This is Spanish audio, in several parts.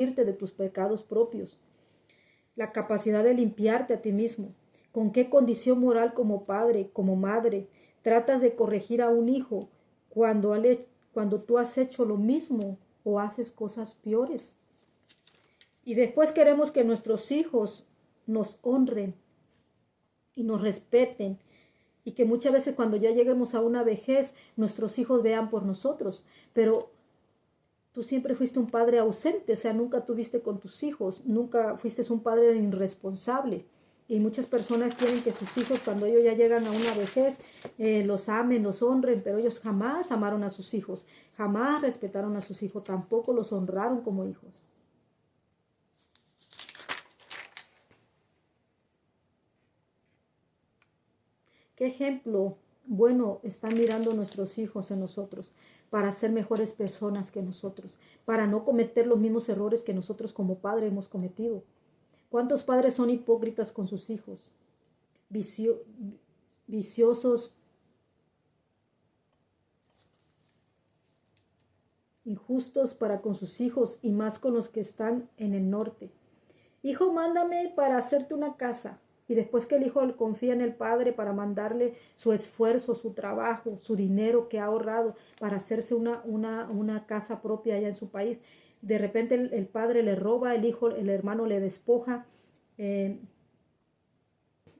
de tus pecados propios, la capacidad de limpiarte a ti mismo. ¿Con qué condición moral como padre, como madre, tratas de corregir a un hijo cuando tú has hecho lo mismo o haces cosas peores? Y después queremos que nuestros hijos nos honren y nos respeten, y que muchas veces cuando ya lleguemos a una vejez, nuestros hijos vean por nosotros. Pero tú siempre fuiste un padre ausente, o sea, nunca tuviste con tus hijos, nunca fuiste un padre irresponsable. Y muchas personas quieren que sus hijos, cuando ellos ya llegan a una vejez, los amen, los honren, pero ellos jamás amaron a sus hijos, jamás respetaron a sus hijos, tampoco los honraron como hijos. ¿Qué ejemplo bueno están mirando nuestros hijos en nosotros para ser mejores personas que nosotros, para no cometer los mismos errores que nosotros como padres hemos cometido? ¿Cuántos padres son hipócritas con sus hijos? Viciosos, injustos para con sus hijos, y más con los que están en el norte. Hijo, mándame para hacerte una casa. Y después que el hijo confía en el padre para mandarle su esfuerzo, su trabajo, su dinero que ha ahorrado para hacerse una casa propia allá en su país, de repente el padre le roba, el hermano le despoja.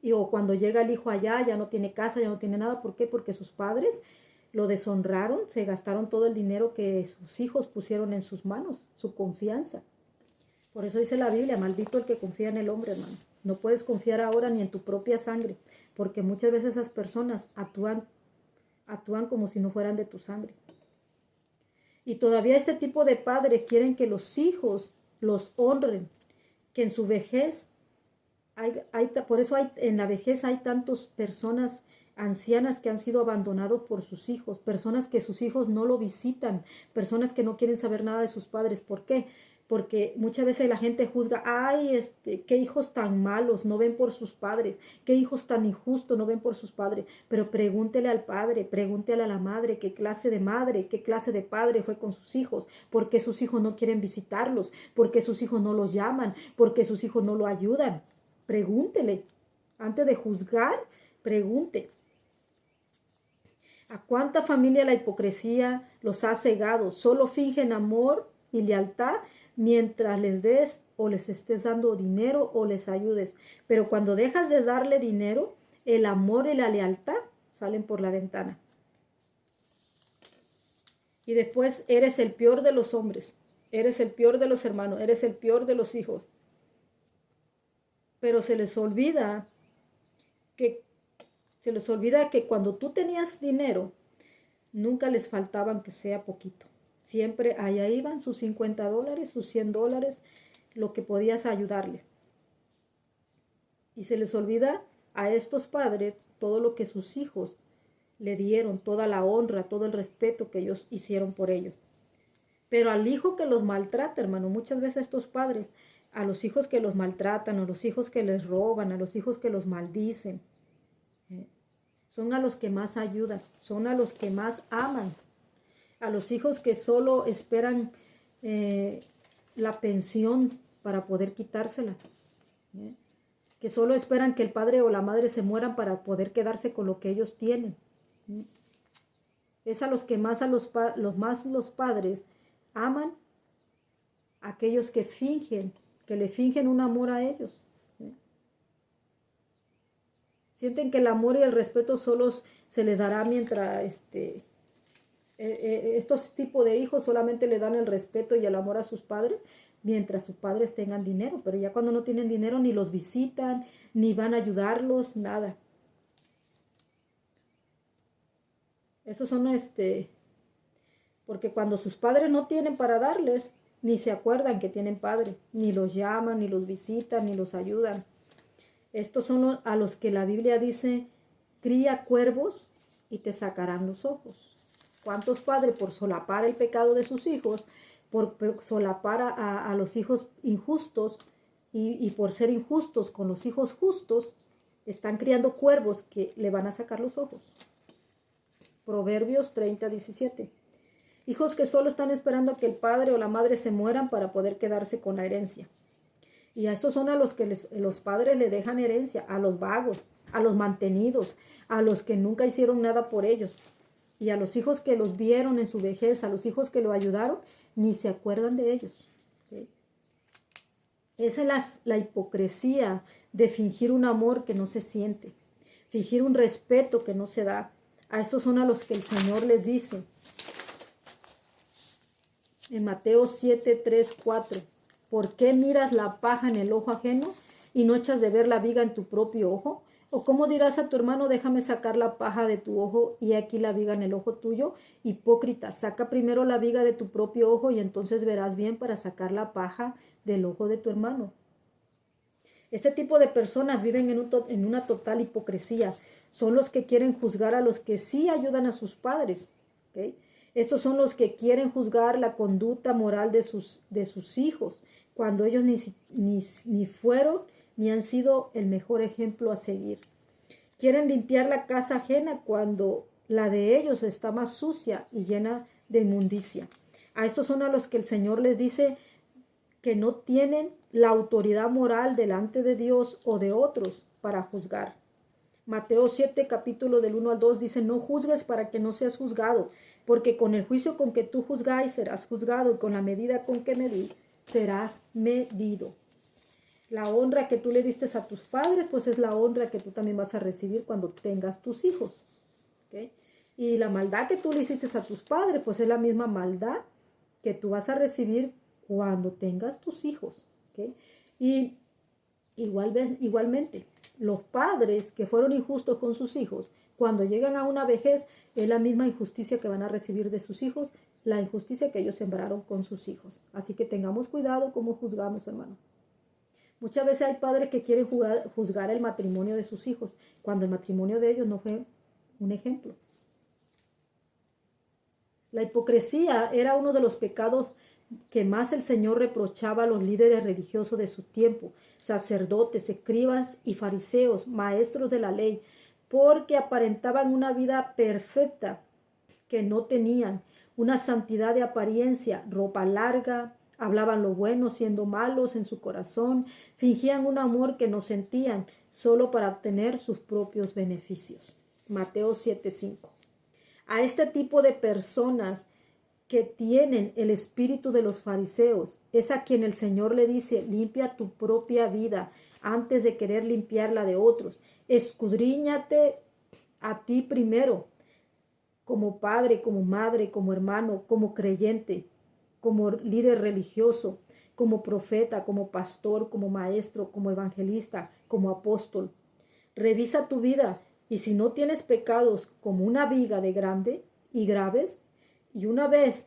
O cuando llega el hijo allá, ya no tiene casa, ya no tiene nada. ¿Por qué? Porque sus padres lo deshonraron, se gastaron todo el dinero que sus hijos pusieron en sus manos, su confianza. Por eso dice la Biblia, maldito el que confía en el hombre, hermano. No puedes confiar ahora ni en tu propia sangre, porque muchas veces esas personas actúan como si no fueran de tu sangre. Y todavía este tipo de padres quieren que los hijos los honren, que en su vejez, por eso en la vejez hay tantas personas ancianas que han sido abandonados por sus hijos, personas que sus hijos no lo visitan, personas que no quieren saber nada de sus padres. ¿Por qué? Porque muchas veces la gente juzga, ay, qué hijos tan malos, no ven por sus padres, qué hijos tan injustos, no ven por sus padres. Pero pregúntele al padre, pregúntele a la madre, qué clase de padre fue con sus hijos, por qué sus hijos no quieren visitarlos, por qué sus hijos no los llaman, por qué sus hijos no lo ayudan. Pregúntele, antes de juzgar, pregunte. ¿A cuánta familia la hipocresía los ha cegado? Solo fingen amor y lealtad mientras les des o les estés dando dinero o les ayudes. Pero cuando dejas de darle dinero, el amor y la lealtad salen por la ventana. Y después eres el peor de los hombres, eres el peor de los hermanos, eres el peor de los hijos. Pero se les olvida que cuando tú tenías dinero, nunca les faltaban que sea poquito. Siempre allá iban sus $50, sus $100, lo que podías ayudarles. Y se les olvida a estos padres todo lo que sus hijos le dieron, toda la honra, todo el respeto que ellos hicieron por ellos. Pero al hijo que los maltrata, hermano, muchas veces estos padres, a los hijos que los maltratan, a los hijos que les roban, a los hijos que los maldicen, son a los que más ayudan, son a los que más aman, a los hijos que solo esperan la pensión para poder quitársela, que solo esperan que el padre o la madre se mueran para poder quedarse con lo que ellos tienen. Es a los que más los padres aman, a aquellos que le fingen un amor a ellos. Sienten que el amor y el respeto solo se les dará mientras estos tipos de hijos solamente le dan el respeto y el amor a sus padres mientras sus padres tengan dinero, pero ya cuando no tienen dinero ni los visitan, ni van a ayudarlos, nada. Esos son porque cuando sus padres no tienen para darles, ni se acuerdan que tienen padre, ni los llaman, ni los visitan, ni los ayudan. Estos son a los que la Biblia dice, cría cuervos y te sacarán los ojos. ¿Cuántos padres por solapar el pecado de sus hijos, por solapar a los hijos injustos y por ser injustos con los hijos justos, están criando cuervos que le van a sacar los ojos? Proverbios 30:17. Hijos que solo están esperando a que el padre o la madre se mueran para poder quedarse con la herencia. Y a estos son a los que los padres le dejan herencia, a los vagos, a los mantenidos, a los que nunca hicieron nada por ellos. Y a los hijos que los vieron en su vejez, a los hijos que lo ayudaron, ni se acuerdan de ellos. ¿Okay? Esa es la hipocresía de fingir un amor que no se siente, fingir un respeto que no se da. A estos son a los que el Señor les dice en Mateo 7, 3, 4. ¿Por qué miras la paja en el ojo ajeno y no echas de ver la viga en tu propio ojo? ¿O cómo dirás a tu hermano, déjame sacar la paja de tu ojo y aquí la viga en el ojo tuyo? Hipócrita, saca primero la viga de tu propio ojo y entonces verás bien para sacar la paja del ojo de tu hermano. Este tipo de personas viven en una total hipocresía. Son los que quieren juzgar a los que sí ayudan a sus padres. ¿Okay? Estos son los que quieren juzgar la conducta moral de sus hijos, cuando ellos ni fueron ni han sido el mejor ejemplo a seguir. Quieren limpiar la casa ajena cuando la de ellos está más sucia y llena de inmundicia. A estos son a los que el Señor les dice que no tienen la autoridad moral delante de Dios o de otros para juzgar. Mateo 7, capítulo del 1 al 2 dice, no juzgues para que no seas juzgado, porque con el juicio con que tú juzgáis serás juzgado y con la medida con que medís serás medido. La honra que tú le diste a tus padres, pues es la honra que tú también vas a recibir cuando tengas tus hijos. ¿Okay? Y la maldad que tú le hiciste a tus padres, pues es la misma maldad que tú vas a recibir cuando tengas tus hijos. ¿Okay? Y igualmente, los padres que fueron injustos con sus hijos, cuando llegan a una vejez, es la misma injusticia que van a recibir de sus hijos, la injusticia que ellos sembraron con sus hijos. Así que tengamos cuidado cómo juzgamos, hermano. Muchas veces hay padres que quieren juzgar el matrimonio de sus hijos, cuando el matrimonio de ellos no fue un ejemplo. La hipocresía era uno de los pecados que más el Señor reprochaba a los líderes religiosos de su tiempo, sacerdotes, escribas y fariseos, maestros de la ley, porque aparentaban una vida perfecta que no tenían, una santidad de apariencia, ropa larga, hablaban lo bueno siendo malos en su corazón, fingían un amor que no sentían, solo para obtener sus propios beneficios. Mateo 7:5. A este tipo de personas que tienen el espíritu de los fariseos, es a quien el Señor le dice, limpia tu propia vida antes de querer limpiar la de otros. Escudriñate a ti primero, como padre, como madre, como hermano, como creyente, como líder religioso, como profeta, como pastor, como maestro, como evangelista, como apóstol. Revisa tu vida y si no tienes pecados como una viga de grande y graves, y una vez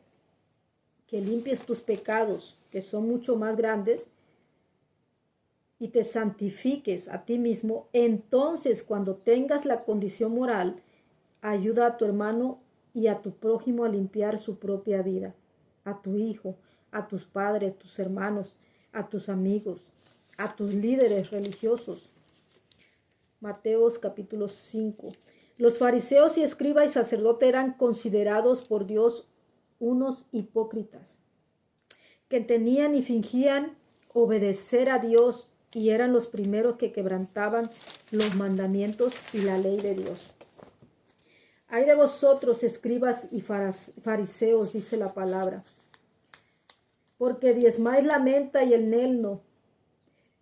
que limpies tus pecados, que son mucho más grandes, y te santifiques a ti mismo, entonces cuando tengas la condición moral, ayuda a tu hermano y a tu prójimo a limpiar su propia vida, a tu hijo, a tus padres, tus hermanos, a tus amigos, a tus líderes religiosos. Mateo capítulo 5. Los fariseos y escribas y sacerdotes eran considerados por Dios unos hipócritas, que tenían y fingían obedecer a Dios y eran los primeros que quebrantaban los mandamientos y la ley de Dios. Ay de vosotros, escribas y fariseos, dice la palabra, porque diezmáis la menta y el nelno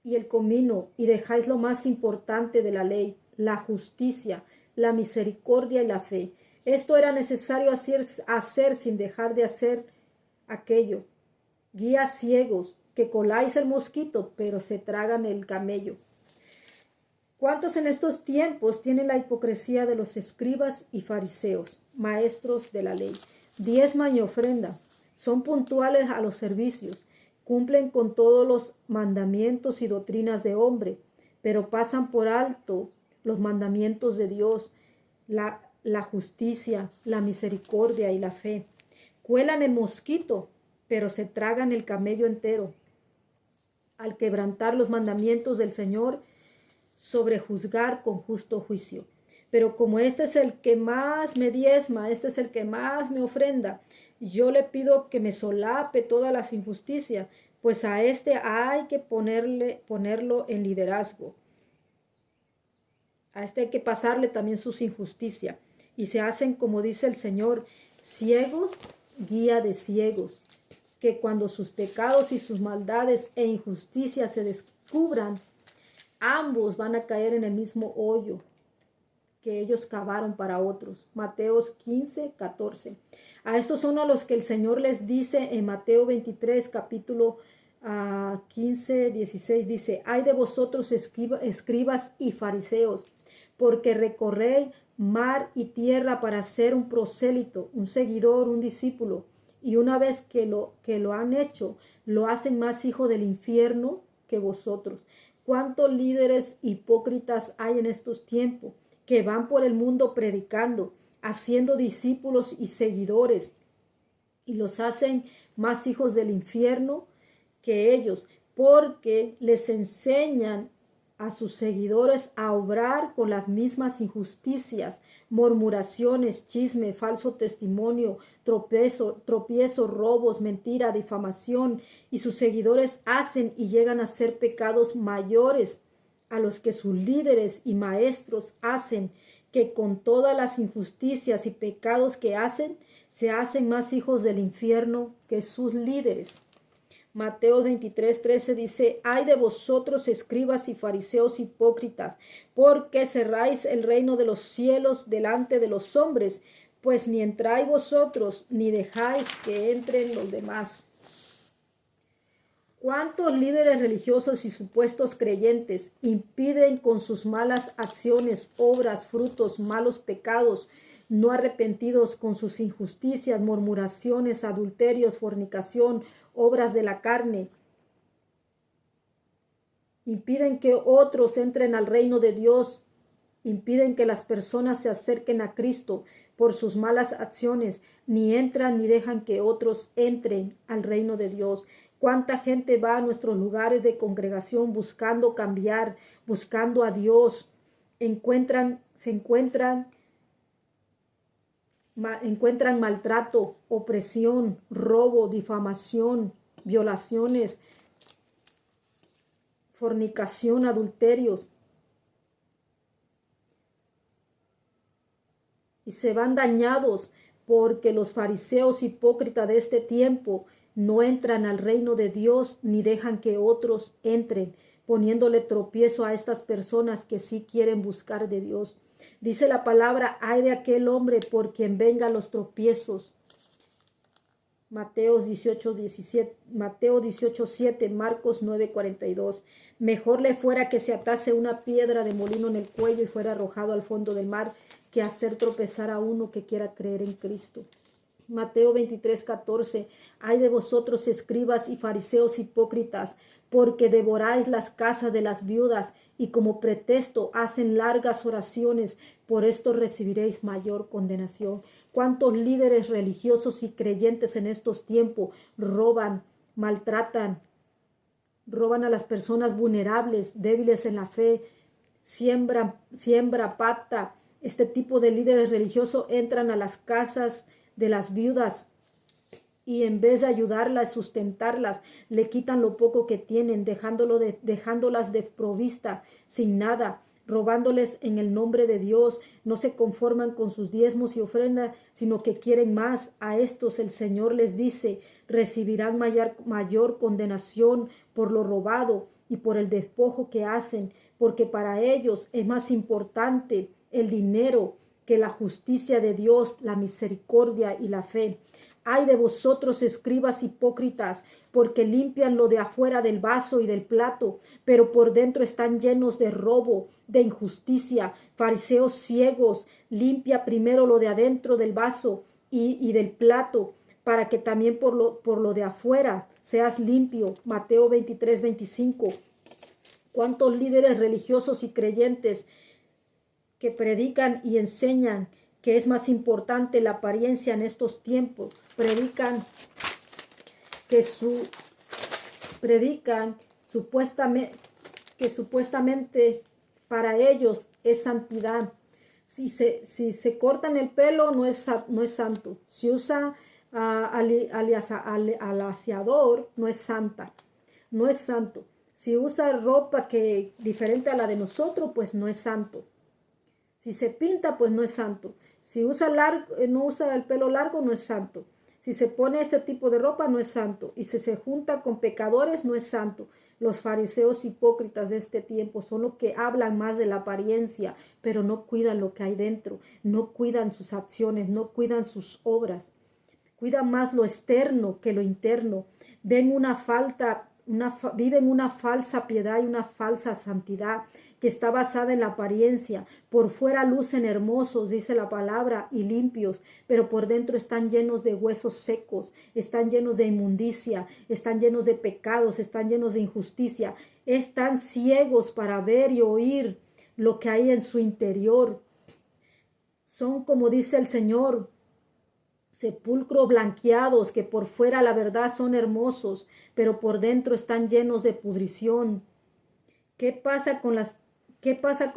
y el comino y dejáis lo más importante de la ley, la justicia, la misericordia y la fe. Esto era necesario hacer sin dejar de hacer aquello. Guías ciegos, que coláis el mosquito, pero se tragan el camello. ¿Cuántos en estos tiempos tienen la hipocresía de los escribas y fariseos, maestros de la ley? Diezman y ofrenda, son puntuales a los servicios, cumplen con todos los mandamientos y doctrinas de hombre, pero pasan por alto los mandamientos de Dios, la justicia, la misericordia y la fe. Cuelan el mosquito, pero se tragan el camello entero. Al quebrantar los mandamientos del Señor, sobrejuzgar con justo juicio. Pero como este es el que más me diezma, este es el que más me ofrenda, Yo le pido que me solape todas las injusticias, pues a este hay que ponerlo en liderazgo. A este hay que pasarle también sus injusticias. Y se hacen, como dice el Señor, ciegos, guía de ciegos. Que cuando sus pecados y sus maldades e injusticias se descubran, ambos van a caer en el mismo hoyo que ellos cavaron para otros. Mateos 15, 14. A estos son a los que el Señor les dice en Mateo 23, capítulo 15, 16, dice: ay de vosotros escribas y fariseos, porque recorréis mar y tierra para ser un prosélito, un seguidor, un discípulo, y una vez que lo han hecho, lo hacen más hijo del infierno que vosotros. ¿Cuántos líderes hipócritas hay en estos tiempos que van por el mundo predicando, haciendo discípulos y seguidores, y los hacen más hijos del infierno que ellos, porque les enseñan a sus seguidores a obrar con las mismas injusticias, murmuraciones, chisme, falso testimonio, tropiezo, robos, mentira, difamación, y sus seguidores hacen y llegan a ser pecados mayores a los que sus líderes y maestros hacen, que con todas las injusticias y pecados que hacen, se hacen más hijos del infierno que sus líderes. Mateo 23, 13 dice: ay de vosotros, escribas y fariseos hipócritas, porque cerráis el reino de los cielos delante de los hombres, pues ni entráis vosotros, ni dejáis que entren los demás. ¿Cuántos líderes religiosos y supuestos creyentes impiden con sus malas acciones, obras, frutos, malos pecados, no arrepentidos, con sus injusticias, murmuraciones, adulterios, fornicación, obras de la carne? Impiden que otros entren al reino de Dios, impiden que las personas se acerquen a Cristo por sus malas acciones, ni entran ni dejan que otros entren al reino de Dios. ¿Cuánta gente va a nuestros lugares de congregación buscando cambiar, buscando a Dios? Se encuentran maltrato, opresión, robo, difamación, violaciones, fornicación, adulterios. Y se van dañados porque los fariseos hipócritas de este tiempo no entran al reino de Dios ni dejan que otros entren, poniéndole tropiezo a estas personas que sí quieren buscar de Dios. Dice la palabra: ay de aquel hombre por quien vengan los tropiezos. Mateo 18, 7, Marcos 9, 42. Mejor le fuera que se atase una piedra de molino en el cuello y fuera arrojado al fondo del mar, que hacer tropezar a uno que quiera creer en Cristo. Mateo 23, 14. Ay de vosotros, escribas y fariseos hipócritas, porque devoráis las casas de las viudas y como pretexto hacen largas oraciones, por esto recibiréis mayor condenación. ¿Cuántos líderes religiosos y creyentes en estos tiempos roban, maltratan, roban a las personas vulnerables, débiles en la fe, siembra, pacta? Este tipo de líderes religiosos entran a las casas de las viudas y en vez de ayudarlas, sustentarlas, le quitan lo poco que tienen, dejándolas desprovista, sin nada, robándoles en el nombre de Dios. No se conforman con sus diezmos y ofrendas, sino que quieren más. A estos el Señor les dice: recibirán mayor condenación por lo robado y por el despojo que hacen, porque para ellos es más importante el dinero que la justicia de Dios, la misericordia y la fe. Ay de vosotros, escribas hipócritas, porque limpian lo de afuera del vaso y del plato, pero por dentro están llenos de robo, de injusticia. Fariseos ciegos, limpia primero lo de adentro del vaso y del plato, para que también por lo de afuera seas limpio. Mateo 23, 25. ¿Cuántos líderes religiosos y creyentes que predican y enseñan que es más importante la apariencia en estos tiempos? Predican supuestamente para ellos es santidad. Si se cortan el pelo no es santo. Si usa al aseador no es santa, no es santo. Si usa ropa que diferente a la de nosotros, pues no es santo. Si se pinta, pues no es santo. Si usa no usa el pelo largo, no es santo. Si se pone ese tipo de ropa, no es santo. Y si se junta con pecadores, no es santo. Los fariseos hipócritas de este tiempo son los que hablan más de la apariencia, pero no cuidan lo que hay dentro, no cuidan sus acciones, no cuidan sus obras. Cuidan más lo externo que lo interno. Viven una falsa piedad y una falsa santidad que está basada en la apariencia. Por fuera lucen hermosos, dice la palabra, y limpios, pero por dentro están llenos de huesos secos, están llenos de inmundicia, están llenos de pecados, están llenos de injusticia. Están ciegos para ver y oír lo que hay en su interior. Son, como dice el Señor, sepulcros blanqueados, que por fuera la verdad son hermosos, pero por dentro están llenos de pudrición. ¿Qué pasa con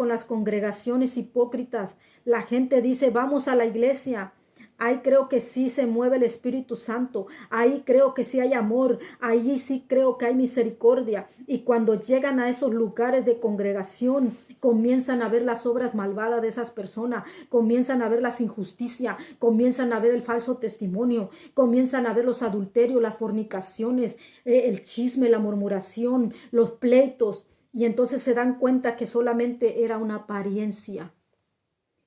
las congregaciones hipócritas? La gente dice, vamos a la iglesia. Ahí creo que sí se mueve el Espíritu Santo. Ahí creo que sí hay amor. Ahí sí creo que hay misericordia. Y cuando llegan a esos lugares de congregación, comienzan a ver las obras malvadas de esas personas. Comienzan a ver las injusticias. Comienzan a ver el falso testimonio. Comienzan a ver los adulterios, las fornicaciones, el chisme, la murmuración, los pleitos. Y entonces se dan cuenta que solamente era una apariencia.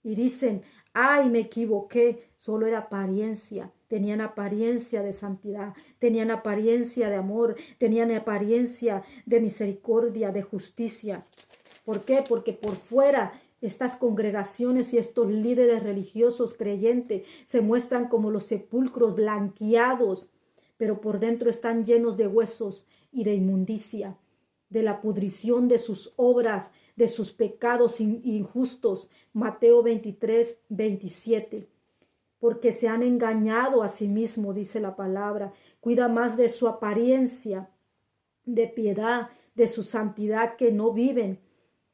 Y dicen, ay, me equivoqué, solo era apariencia. Tenían apariencia de santidad, tenían apariencia de amor, tenían apariencia de misericordia, de justicia. ¿Por qué? Porque por fuera estas congregaciones y estos líderes religiosos creyentes se muestran como los sepulcros blanqueados, pero por dentro están llenos de huesos y de inmundicia, de la pudrición de sus obras, de sus pecados injustos. Mateo 23, 27. Porque se han engañado a sí mismos, dice la palabra. Cuida más de su apariencia, de piedad, de su santidad, que no viven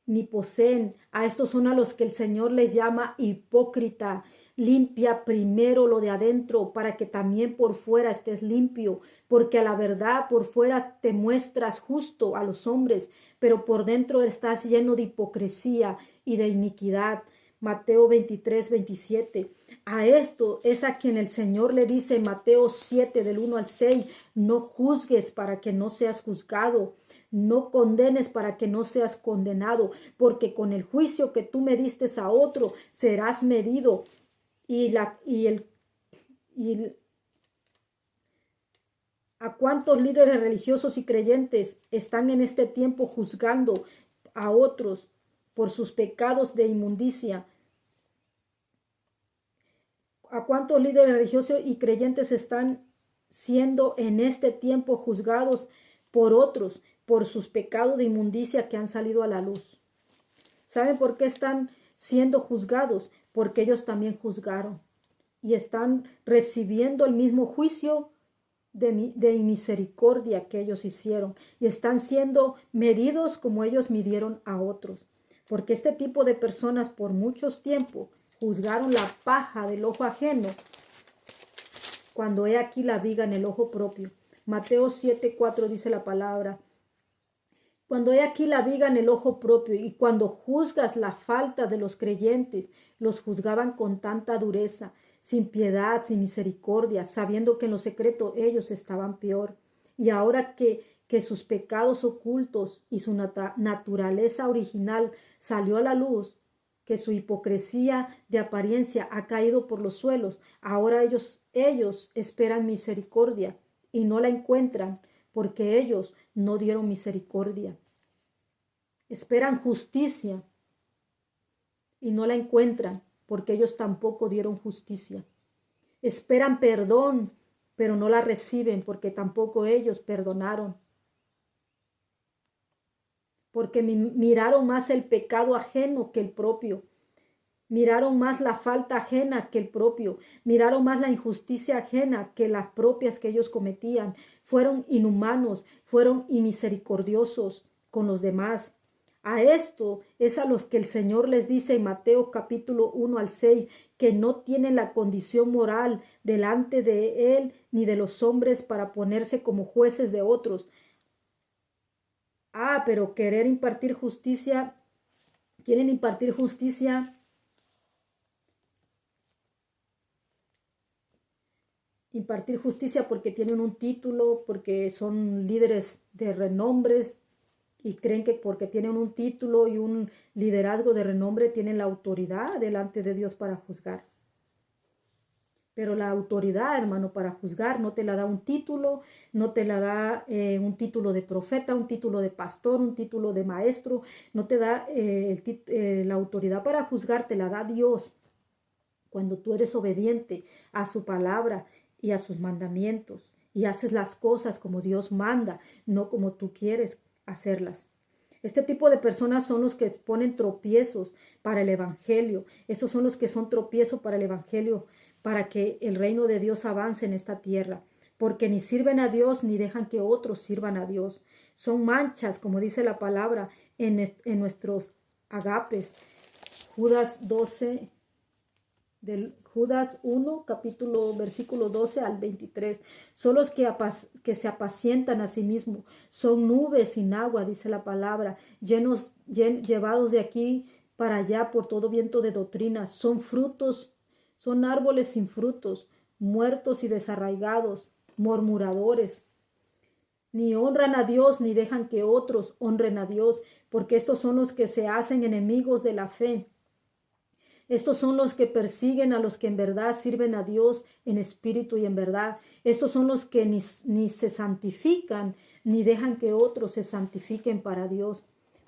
ni poseen. A estos son a los que el Señor les llama hipócrita. Limpia primero lo de adentro para que también por fuera estés limpio, porque a la verdad por fuera te muestras justo a los hombres, pero por dentro estás lleno de hipocresía y de iniquidad. Mateo 23, 27. A esto es a quien el Señor le dice en Mateo 7 del 1 al 6, no juzgues para que no seas juzgado. No condenes para que no seas condenado, porque con el juicio que tú mediste a otro serás medido. ¿A cuántos líderes religiosos y creyentes están en este tiempo juzgando a otros por sus pecados de inmundicia? ¿A cuántos líderes religiosos y creyentes están siendo en este tiempo juzgados por otros por sus pecados de inmundicia que han salido a la luz? ¿Saben por qué están siendo juzgados? Porque ellos también juzgaron y están recibiendo el mismo juicio de misericordia que ellos hicieron y están siendo medidos como ellos midieron a otros. Porque este tipo de personas por muchos tiempos juzgaron la paja del ojo ajeno cuando he aquí la viga en el ojo propio. Mateo 7:4 dice la palabra. Cuando he aquí la viga en el ojo propio, y cuando juzgas la falta de los creyentes, los juzgaban con tanta dureza, sin piedad, sin misericordia, sabiendo que en lo secreto ellos estaban peor. Y ahora que sus pecados ocultos y su naturaleza original salió a la luz, que su hipocresía de apariencia ha caído por los suelos, ahora ellos esperan misericordia y no la encuentran, porque ellos no dieron misericordia. Esperan justicia y no la encuentran, porque ellos tampoco dieron justicia. Esperan perdón, pero no la reciben, porque tampoco ellos perdonaron. Porque miraron más el pecado ajeno que el propio. Miraron más la falta ajena que el propio. Miraron más la injusticia ajena que las propias que ellos cometían. Fueron inhumanos, fueron inmisericordiosos con los demás. A esto es a los que el Señor les dice en Mateo capítulo 1 al 6, que no tienen la condición moral delante de Él ni de los hombres para ponerse como jueces de otros. Pero quieren impartir justicia porque tienen un título, porque son líderes de renombres y creen que porque tienen un título y un liderazgo de renombre tienen la autoridad delante de Dios para juzgar. Pero la autoridad, hermano, para juzgar no te la da un título, no te la da un título de profeta, un título de pastor, un título de maestro, no te da la autoridad para juzgar, te la da Dios. Cuando tú eres obediente a su palabra y a sus mandamientos y haces las cosas como Dios manda, no como tú quieres hacerlas. Este tipo de personas son los que ponen tropiezos para el evangelio. Estos son los que son tropiezos para el evangelio, para que el reino de Dios avance en esta tierra, porque ni sirven a Dios ni dejan que otros sirvan a Dios. Son manchas, como dice la palabra, en nuestros agapes. Judas 12, del Judas 1, capítulo, versículo 12 al 23. Son los que se apacientan a sí mismos. Son nubes sin agua, dice la palabra, llevados de aquí para allá por todo viento de doctrina. Son árboles sin frutos, muertos y desarraigados, murmuradores. Ni honran a Dios ni dejan que otros honren a Dios, porque estos son los que se hacen enemigos de la fe. Estos son los que persiguen a los que en verdad sirven a Dios en espíritu y en verdad. Estos son los que ni se santifican ni dejan que otros se santifiquen para Dios,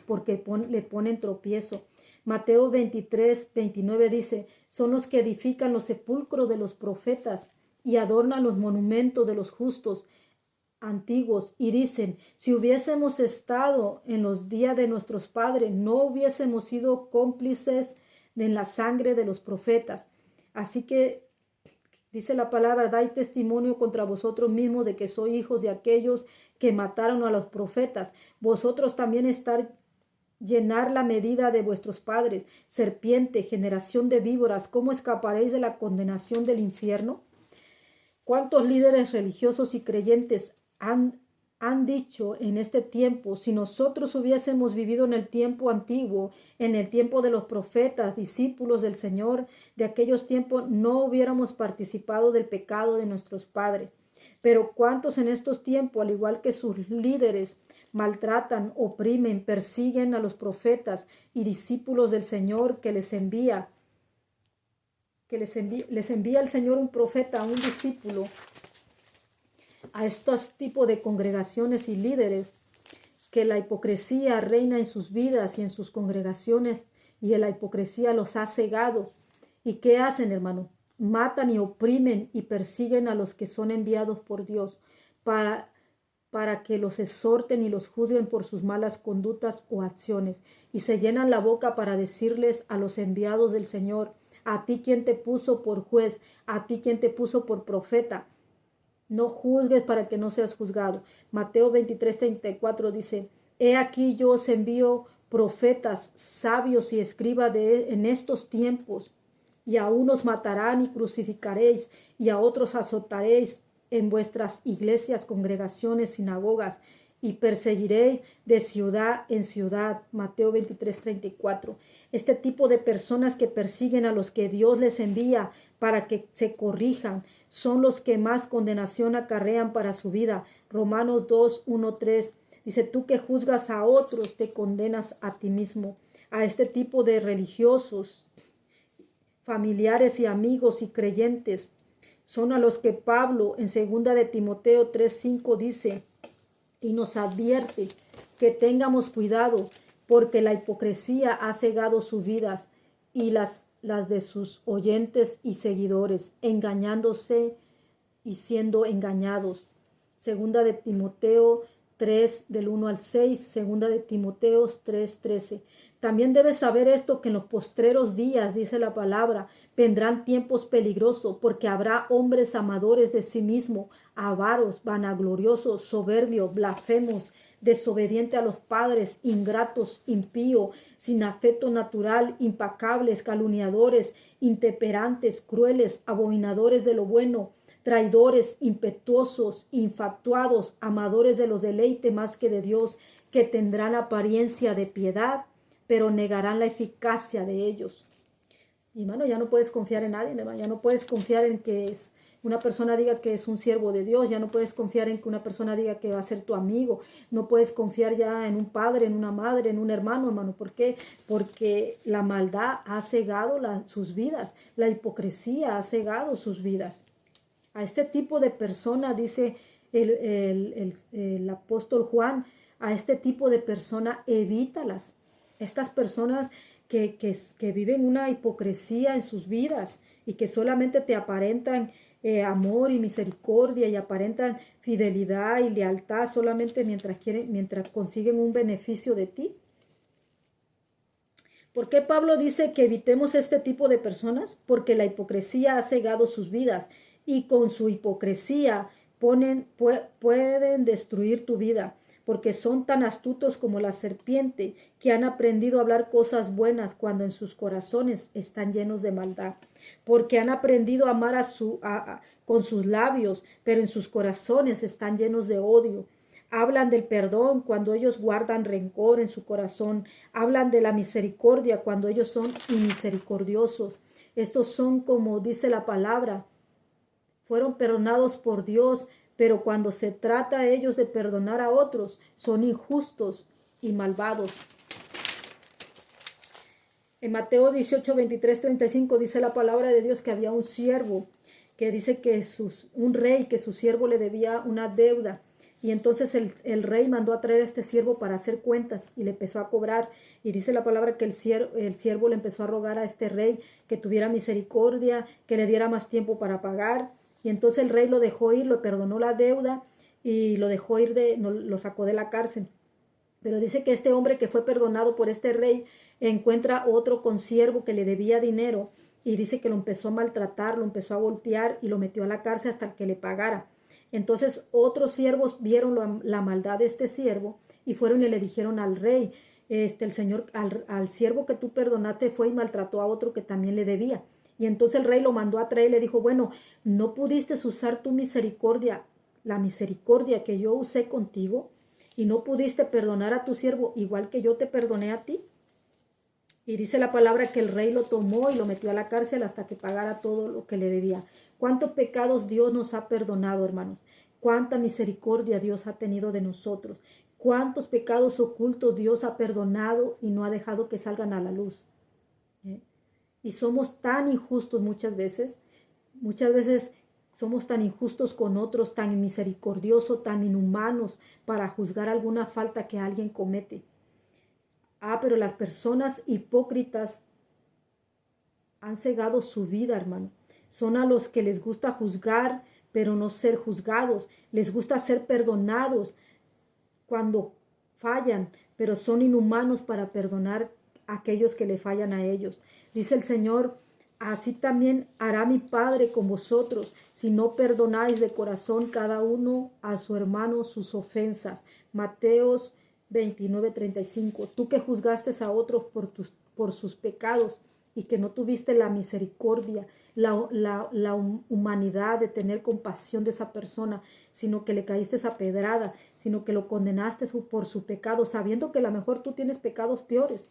porque le ponen tropiezo. Mateo 23, 29 dice, son los que edifican los sepulcros de los profetas y adornan los monumentos de los justos antiguos y dicen, si hubiésemos estado en los días de nuestros padres, no hubiésemos sido cómplices en la sangre de los profetas. Así que dice la palabra, dais testimonio contra vosotros mismos de que sois hijos de aquellos que mataron a los profetas. Vosotros también llenar la medida de vuestros padres. Serpiente, generación de víboras, ¿cómo escaparéis de la condenación del infierno? ¿Cuántos líderes religiosos y creyentes han dicho en este tiempo, si nosotros hubiésemos vivido en el tiempo antiguo, en el tiempo de los profetas, discípulos del Señor, de aquellos tiempos, no hubiéramos participado del pecado de nuestros padres? Pero ¿cuántos en estos tiempos, al igual que sus líderes, maltratan, oprimen, persiguen a los profetas y discípulos del Señor que les envía el Señor un profeta, un discípulo, a estos tipos de congregaciones y líderes, que la hipocresía reina en sus vidas y en sus congregaciones, y la hipocresía los ha cegado? ¿Y qué hacen, hermano? Matan y oprimen y persiguen a los que son enviados por Dios para que los exhorten y los juzguen por sus malas conductas o acciones, y se llenan la boca para decirles a los enviados del Señor, a ti quien te puso por juez, a ti quien te puso por profeta, no juzgues para que no seas juzgado. Mateo 23, 34 dice, he aquí yo os envío profetas, sabios y escribas en estos tiempos, y a unos matarán y crucificaréis, y a otros azotaréis en vuestras iglesias, congregaciones, sinagogas, y perseguiréis de ciudad en ciudad. Mateo 23, 34. Este tipo de personas que persiguen a los que Dios les envía para que se corrijan son los que más condenación acarrean para su vida. Romanos 2, 1, 3 dice, tú que juzgas a otros te condenas a ti mismo. A este tipo de religiosos, familiares y amigos y creyentes son a los que Pablo en 2 de Timoteo 3:5 dice y nos advierte que tengamos cuidado, porque la hipocresía ha cegado sus vidas y las de sus oyentes y seguidores, engañándose y siendo engañados. 2 de Timoteo 3 del 1 al 6, 2 de Timoteo 3:13. También debes saber esto, que en los postreros días, dice la palabra, Vendrán tiempos peligrosos porque habrá hombres amadores de sí mismos, avaros, vanagloriosos, soberbios, blasfemos, desobedientes a los padres, ingratos, impíos, sin afecto natural, impacables, calumniadores, intemperantes, crueles, abominadores de lo bueno, traidores, impetuosos, infatuados, amadores de los deleites más que de Dios, que tendrán apariencia de piedad, pero negarán la eficacia de ellos. Y hermano, ya no puedes confiar en nadie, hermano. Ya no puedes confiar en que una persona diga que es un siervo de Dios, ya no puedes confiar en que una persona diga que va a ser tu amigo, no puedes confiar ya en un padre, en una madre, en un hermano, hermano. ¿Por qué? Porque la maldad ha cegado sus vidas, la hipocresía ha cegado sus vidas. A este tipo de persona, dice el apóstol Juan, a este tipo de persona evítalas. Estas personas que viven una hipocresía en sus vidas y que solamente te aparentan amor y misericordia y aparentan fidelidad y lealtad solamente mientras consiguen un beneficio de ti. ¿Por qué Pablo dice que evitemos este tipo de personas? Porque la hipocresía ha cegado sus vidas y con su hipocresía pueden destruir tu vida, porque son tan astutos como la serpiente, que han aprendido a hablar cosas buenas cuando en sus corazones están llenos de maldad, porque han aprendido a amar con sus labios, pero en sus corazones están llenos de odio. Hablan del perdón cuando ellos guardan rencor en su corazón. Hablan de la misericordia cuando ellos son inmisericordiosos. Estos son, como dice la palabra, fueron perdonados por Dios, pero cuando se trata a ellos de perdonar a otros, son injustos y malvados. En Mateo 18, 23, 35 dice la palabra de Dios que había un siervo que dice que un rey, que su siervo le debía una deuda. Y entonces el rey mandó a traer a este siervo para hacer cuentas y le empezó a cobrar. Y dice la palabra que el siervo le empezó a rogar a este rey que tuviera misericordia, que le diera más tiempo para pagar. Y entonces el rey lo dejó ir, lo perdonó la deuda y lo dejó ir, lo sacó de la cárcel. Pero dice que este hombre que fue perdonado por este rey encuentra otro consiervo que le debía dinero y dice que lo empezó a maltratar, lo empezó a golpear y lo metió a la cárcel hasta que le pagara. Entonces otros siervos vieron la maldad de este siervo y fueron y le dijeron al rey, el señor, al siervo que tú perdonaste fue y maltrató a otro que también le debía. Y entonces el rey lo mandó a traer y le dijo, bueno, ¿no pudiste usar tu misericordia, la misericordia que yo usé contigo? Y no pudiste perdonar a tu siervo igual que yo te perdoné a ti. Y dice la palabra que el rey lo tomó y lo metió a la cárcel hasta que pagara todo lo que le debía. ¿Cuántos pecados Dios nos ha perdonado, hermanos? ¿Cuánta misericordia Dios ha tenido de nosotros? ¿Cuántos pecados ocultos Dios ha perdonado y no ha dejado que salgan a la luz? Y somos tan injustos muchas veces somos tan injustos con otros, tan misericordiosos, tan inhumanos para juzgar alguna falta que alguien comete. Pero las personas hipócritas han cegado su vida, hermano. Son a los que les gusta juzgar, pero no ser juzgados. Les gusta ser perdonados cuando fallan, pero son inhumanos para perdonar a aquellos que le fallan a ellos. Dice el Señor, así también hará mi Padre con vosotros, si no perdonáis de corazón cada uno a su hermano sus ofensas. Mateos 29:35. Tú que juzgaste a otros por sus pecados y que no tuviste la misericordia, la humanidad de tener compasión de esa persona, sino que le caíste esa pedrada, sino que lo condenaste por su pecado, sabiendo que a lo mejor tú tienes pecados peores.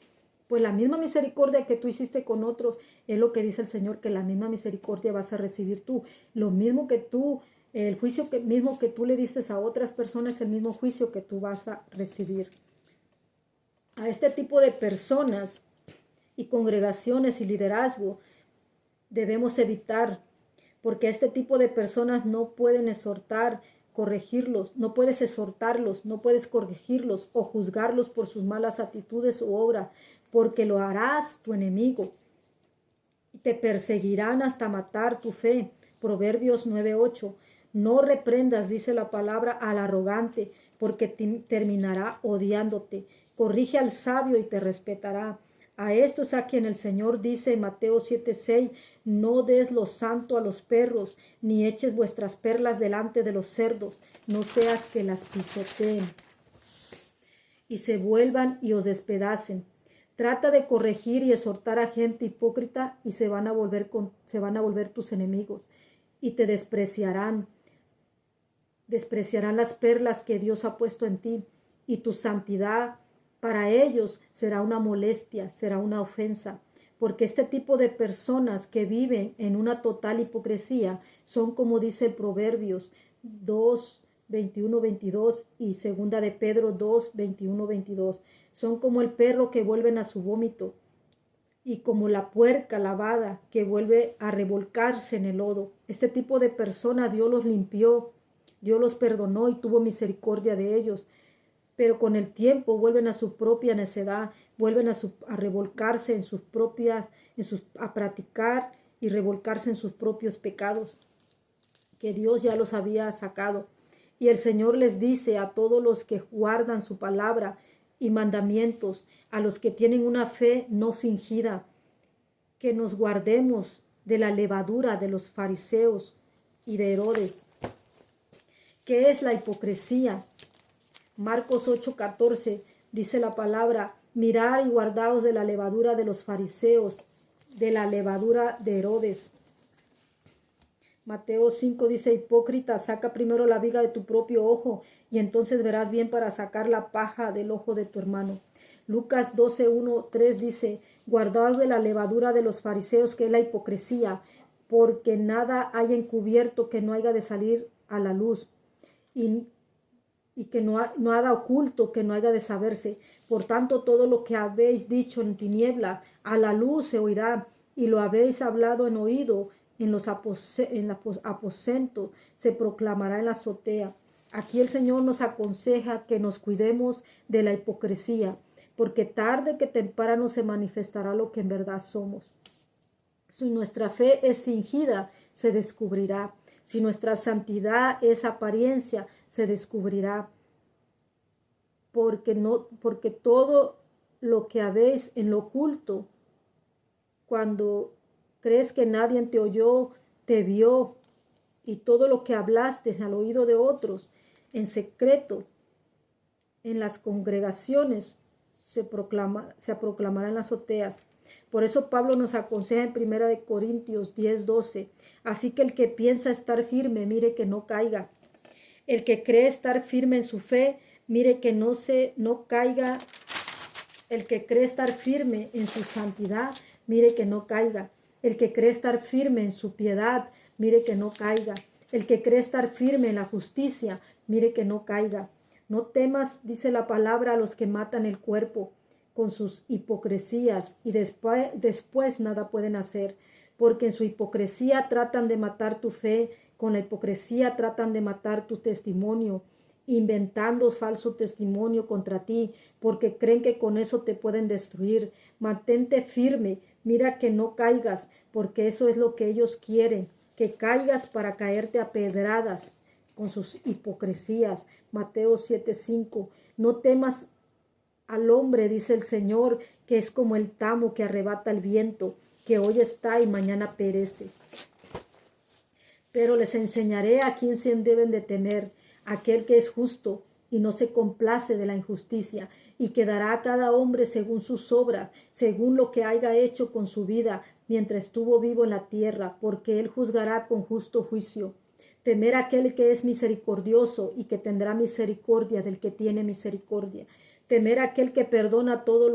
Pues la misma misericordia que tú hiciste con otros es lo que dice el Señor, que la misma misericordia vas a recibir tú. Lo mismo que tú, el juicio mismo que tú le diste a otras personas, el mismo juicio que tú vas a recibir. A este tipo de personas y congregaciones y liderazgo debemos evitar, porque este tipo de personas no pueden corregirlos, no puedes exhortarlos, no puedes corregirlos o juzgarlos por sus malas actitudes u obra, porque lo harás tu enemigo. Te perseguirán hasta matar tu fe. Proverbios 9:8. No reprendas, dice la palabra, al arrogante, porque terminará odiándote. Corrige al sabio y te respetará. A estos a quien el Señor dice en Mateo 7:6, no des lo santo a los perros, ni eches vuestras perlas delante de los cerdos, no seas que las pisoteen y se vuelvan y os despedacen. Trata de corregir y exhortar a gente hipócrita y se van a volver tus enemigos y te despreciarán. Despreciarán las perlas que Dios ha puesto en ti y tu santidad para ellos será una molestia, será una ofensa, porque este tipo de personas que viven en una total hipocresía son como dice Proverbios 2, 21, 22 y segunda de Pedro 2, 21, 22. Son como el perro que vuelven a su vómito y como la puerca lavada que vuelve a revolcarse en el lodo. Este tipo de personas Dios los limpió, Dios los perdonó y tuvo misericordia de ellos, pero con el tiempo vuelven a su propia necedad, vuelven a revolcarse a practicar y revolcarse en sus propios pecados, que Dios ya los había sacado. Y el Señor les dice a todos los que guardan su palabra y mandamientos, a los que tienen una fe no fingida, que nos guardemos de la levadura de los fariseos y de Herodes. ¿Qué es la hipocresía? Marcos 8:14 dice la palabra, mirad y guardaos de la levadura de los fariseos, de la levadura de Herodes. Mateo 5 dice, hipócrita, saca primero la viga de tu propio ojo y entonces verás bien para sacar la paja del ojo de tu hermano. Lucas 12:1-3 dice, guardaos de la levadura de los fariseos, que es la hipocresía, porque nada hay encubierto que no haya de salir a la luz, y que nada oculto que no haya de saberse. Por tanto, todo lo que habéis dicho en tiniebla, a la luz se oirá, y lo habéis hablado en oído, en los aposentos, se proclamará en la azotea. Aquí el Señor nos aconseja que nos cuidemos de la hipocresía, porque tarde que temprano se manifestará lo que en verdad somos. Si nuestra fe es fingida, se descubrirá. Si nuestra santidad es apariencia, se descubrirá. Porque todo lo que habéis en lo oculto, cuando crees que nadie te oyó, te vio, y todo lo que hablaste al oído de otros, en secreto, en las congregaciones, se proclamará en las azoteas. Por eso Pablo nos aconseja en 1 Corintios 10:12, así que el que piensa estar firme, mire que no caiga. El que cree estar firme en su fe, mire que no caiga. El que cree estar firme en su santidad, mire que no caiga. El que cree estar firme en su piedad, mire que no caiga. El que cree estar firme en la justicia, mire que no caiga. No temas, dice la palabra, a los que matan el cuerpo con sus hipocresías y después nada pueden hacer, porque en su hipocresía tratan de matar tu fe, con la hipocresía tratan de matar tu testimonio, inventando falso testimonio contra ti, porque creen que con eso te pueden destruir. Mantente firme, mira que no caigas, porque eso es lo que ellos quieren, que caigas para caerte a pedradas con sus hipocresías. Mateo 7:5. No temas al hombre, dice el Señor, que es como el tamo que arrebata el viento, que hoy está y mañana perece. Pero les enseñaré a quién se deben de temer, aquel que es justo y no se complace de la injusticia, y que dará a cada hombre según sus obras, según lo que haya hecho con su vida mientras estuvo vivo en la tierra, porque él juzgará con justo juicio. Temer a aquel que es misericordioso y que tendrá misericordia del que tiene misericordia. Temer a aquel que perdona a todo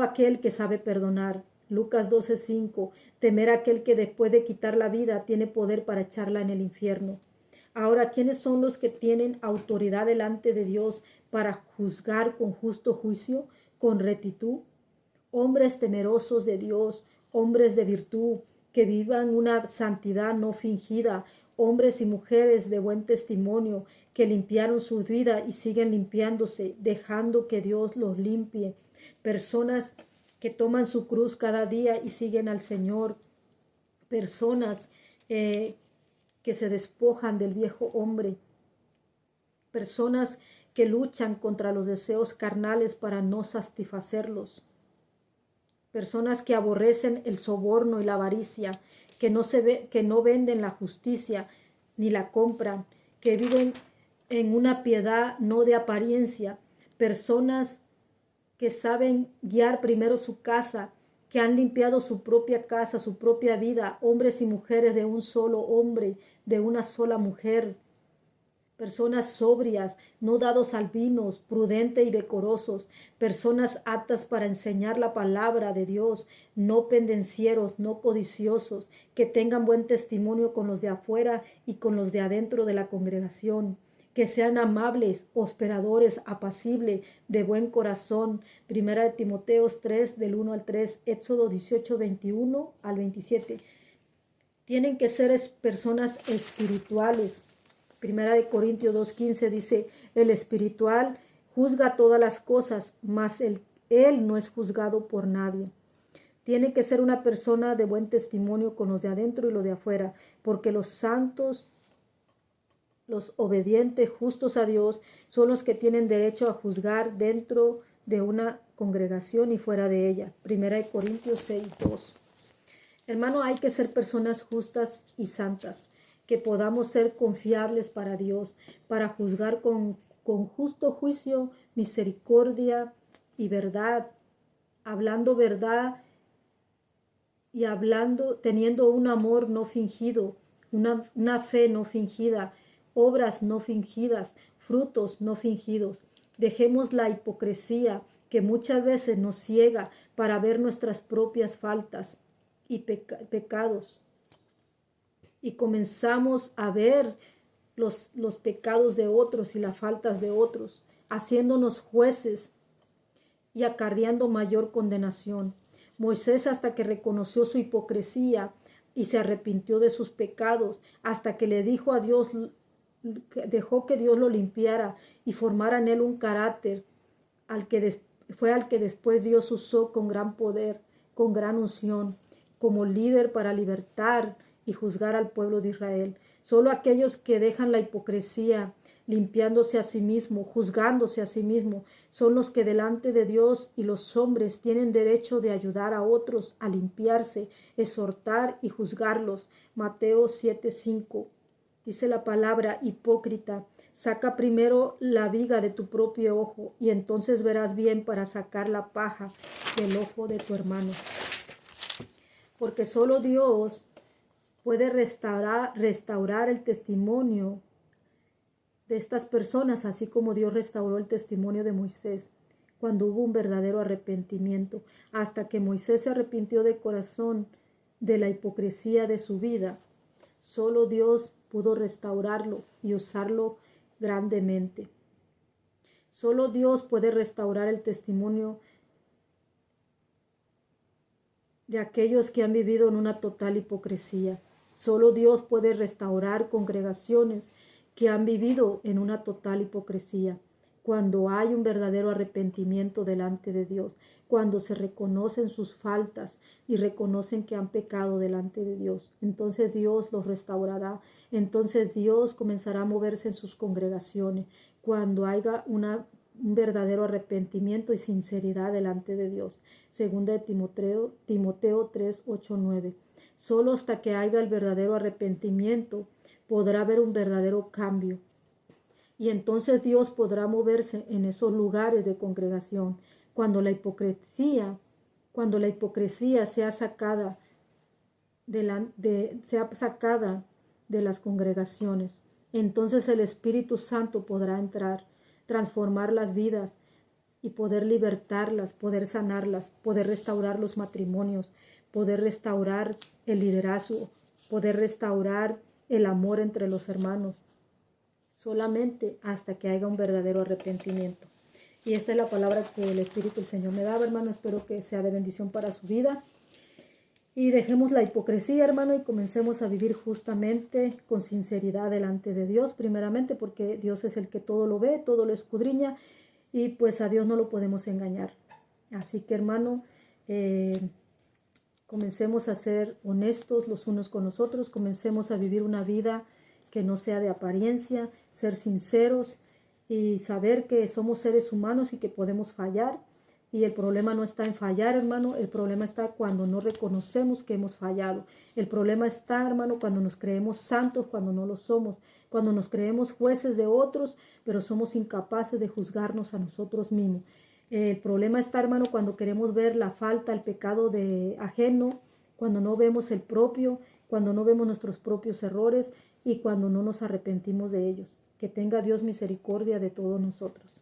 aquel que sabe perdonar. Lucas 12:5. Temer a aquel que después de quitar la vida tiene poder para echarla en el infierno. Ahora, ¿quiénes son los que tienen autoridad delante de Dios para juzgar con justo juicio, con rectitud? Hombres temerosos de Dios, hombres de virtud, que vivan una santidad no fingida, hombres y mujeres de buen testimonio, que limpiaron su vida y siguen limpiándose, dejando que Dios los limpie. Personas que toman su cruz cada día y siguen al Señor. Personas que se despojan del viejo hombre. Personas que luchan contra los deseos carnales para no satisfacerlos. Personas que aborrecen el soborno y la avaricia, que no venden la justicia ni la compran, que viven en una piedad no de apariencia. Personas que saben guiar primero su casa, que han limpiado su propia casa, su propia vida, hombres y mujeres de un solo hombre, de una sola mujer. Personas sobrias, no dados al vino, prudentes y decorosos, personas aptas para enseñar la palabra de Dios, no pendencieros, no codiciosos, que tengan buen testimonio con los de afuera y con los de adentro de la congregación, que sean amables, hospedadores, apacibles, de buen corazón. Primera de Timoteo 3, del 1 al 3, Éxodo 18, 21 al 27. Tienen que ser personas espirituales. Primera de Corintios 2:15 dice, el espiritual juzga todas las cosas, mas él no es juzgado por nadie. Tiene que ser una persona de buen testimonio con los de adentro y los de afuera, porque los santos, los obedientes, justos a Dios, son los que tienen derecho a juzgar dentro de una congregación y fuera de ella. Primera de Corintios 6:2. Hermano, hay que ser personas justas y santas, que podamos ser confiables para Dios, para juzgar con justo juicio, misericordia y verdad, hablando verdad y teniendo un amor no fingido, una fe no fingida, obras no fingidas, frutos no fingidos. Dejemos la hipocresía que muchas veces nos ciega para ver nuestras propias faltas y pecados. Y comenzamos a ver los pecados de otros y las faltas de otros, haciéndonos jueces y acarreando mayor condenación. Moisés, hasta que reconoció su hipocresía y se arrepintió de sus pecados, hasta que le dijo a Dios, dejó que Dios lo limpiara y formara en él un carácter al que después Dios usó con gran poder, con gran unción, como líder para libertar y juzgar al pueblo de Israel. Solo aquellos que dejan la hipocresía, limpiándose a sí mismo, juzgándose a sí mismo, son los que delante de Dios y los hombres tienen derecho de ayudar a otros a limpiarse, exhortar y juzgarlos. Mateo 7:5. Dice la palabra: hipócrita, saca primero la viga de tu propio ojo y entonces verás bien para sacar la paja del ojo de tu hermano. Porque solo Dios puede restaurar el testimonio de estas personas, así como Dios restauró el testimonio de Moisés cuando hubo un verdadero arrepentimiento. Hasta que Moisés se arrepintió de corazón de la hipocresía de su vida, solo Dios pudo restaurarlo y usarlo grandemente. Solo Dios puede restaurar el testimonio de aquellos que han vivido en una total hipocresía. Solo Dios puede restaurar congregaciones que han vivido en una total hipocresía. Cuando hay un verdadero arrepentimiento delante de Dios, cuando se reconocen sus faltas y reconocen que han pecado delante de Dios, entonces Dios los restaurará. Entonces Dios comenzará a moverse en sus congregaciones cuando haya un verdadero arrepentimiento y sinceridad delante de Dios. Segunda de Timoteo 3, 8, 9. Solo hasta que haya el verdadero arrepentimiento podrá haber un verdadero cambio. Y entonces Dios podrá moverse en esos lugares de congregación. Cuando la hipocresía sea sacada de las congregaciones, entonces el Espíritu Santo podrá entrar, transformar las vidas y poder libertarlas, poder sanarlas, poder restaurar los matrimonios, poder restaurar el liderazgo, poder restaurar el amor entre los hermanos, solamente hasta que haya un verdadero arrepentimiento. Y esta es la palabra que el Espíritu del Señor me daba, hermano. Espero que sea de bendición para su vida. Y dejemos la hipocresía, hermano, y comencemos a vivir justamente, con sinceridad delante de Dios, primeramente, porque Dios es el que todo lo ve, todo lo escudriña, y pues a Dios no lo podemos engañar. Así que, hermano, comencemos a ser honestos los unos con los otros, comencemos a vivir una vida que no sea de apariencia, ser sinceros y saber que somos seres humanos y que podemos fallar. Y el problema no está en fallar, hermano, el problema está cuando no reconocemos que hemos fallado. El problema está, hermano, cuando nos creemos santos, cuando no lo somos, cuando nos creemos jueces de otros, pero somos incapaces de juzgarnos a nosotros mismos. El problema está, hermano, cuando queremos ver la falta, el pecado de ajeno, cuando no vemos el propio, cuando no vemos nuestros propios errores y cuando no nos arrepentimos de ellos. Que tenga Dios misericordia de todos nosotros.